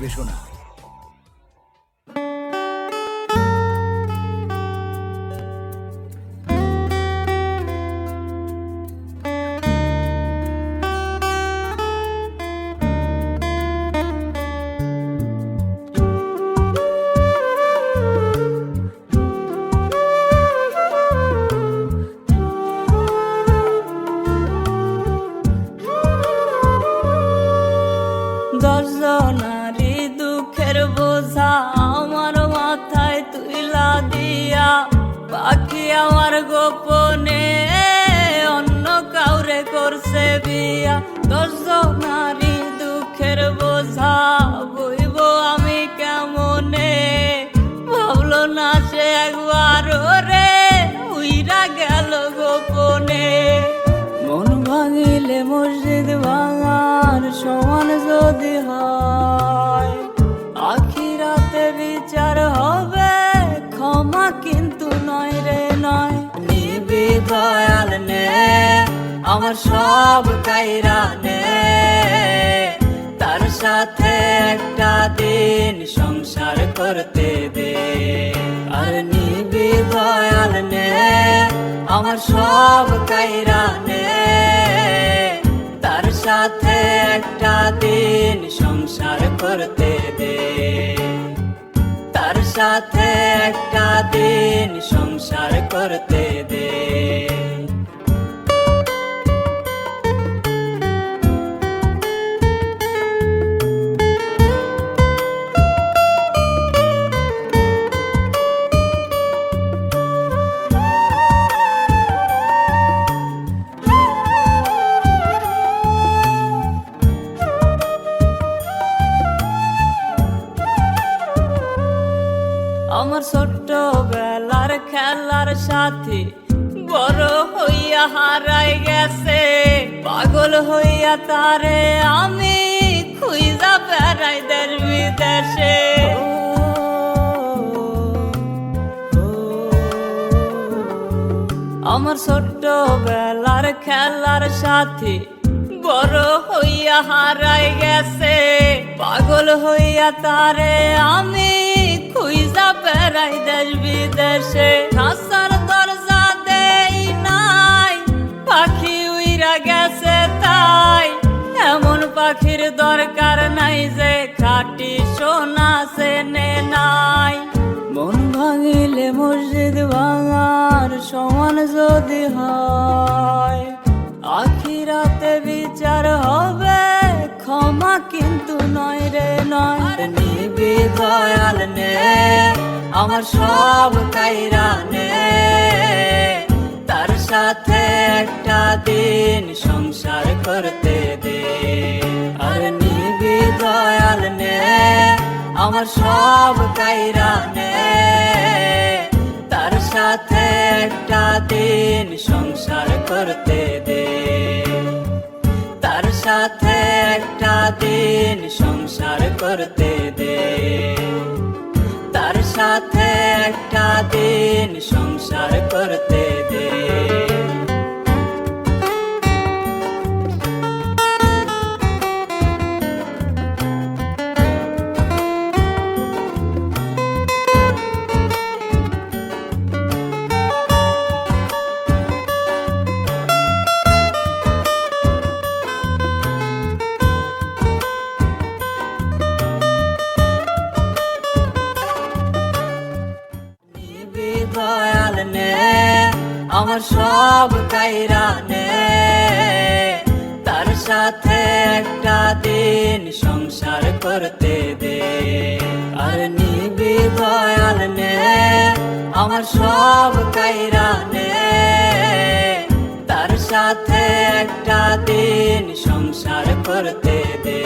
পরিবেশনা। দশজনারি দুঃখের বোঝা আমার মাথায় তুইলা দিয়া, বাকি আমার গোপনে অন্য কাউরে করছে বিয়া। দশজনারি দুঃখের বোঝা বইব আমি কেমনে, ভাবলো না সে একবার রে উইরা গেল গোপনে। মন ভাঙিলে মসজিদ ভাঙার সমান যদি হয়, আখিরাতে বিচার হবে ক্ষমা কিন্তু নয় রে নয়। নিবি দয়াল নে আমার সব কাইরা নে, তার সাথে একটা দিন সংসার করতে দে। আর নিবি দয়াল নে আমার সব কাইরা নে, তার সাথে একটা দিন সংসার করতে দে। তার সাথে একটা দিন সংসার করতে দে। আমার ছোট্ট বেলার খেলার সাথী বড় হইয়া হারাই গেছে, পাগল হইয়া তারে আমি খুঁজা বেড়াই দেশ বিদেশে। আমার ছোট্ট বেলার খেলার সাথী বড় হইয়া হারাই গেছে, পাগল হইয়া তারে আমি খুঁজা বেড়াই দেশ বিদেশে। খাসার দরজা দেই নাই, পাখি উইরা গেছে তাই। এমন পাখির দরকার নাই যে খাটি সোনা চেনে নাই। মন ভাঙিলে মসজিদ ভাঙার সমান যদি হয়, আখিরাতে বিচার হবে ক্ষমা কিন্তু নয় রে নয়। আর নিবি দয়াল নে আমার সব কাইরা নে, তার সাথে একটা দিন সংসার করতে দে। আর নিবি দয়াল নে আমার সব কাইরা নে, তার সাথে একটা দিন সংসার করতে দে। তার সাথে একটা দিন সংসার করতে দে। তার সাথে একটা দিন সংসার করতে দে। দয়াল নে আমার সব কাইরা নে, তার সাথে একটা দিন সংসার করতে দে। আর নিবি দয়াল নে আমার সব কাইরা নে, তার সাথে একটা দিন সংসার করতে দে।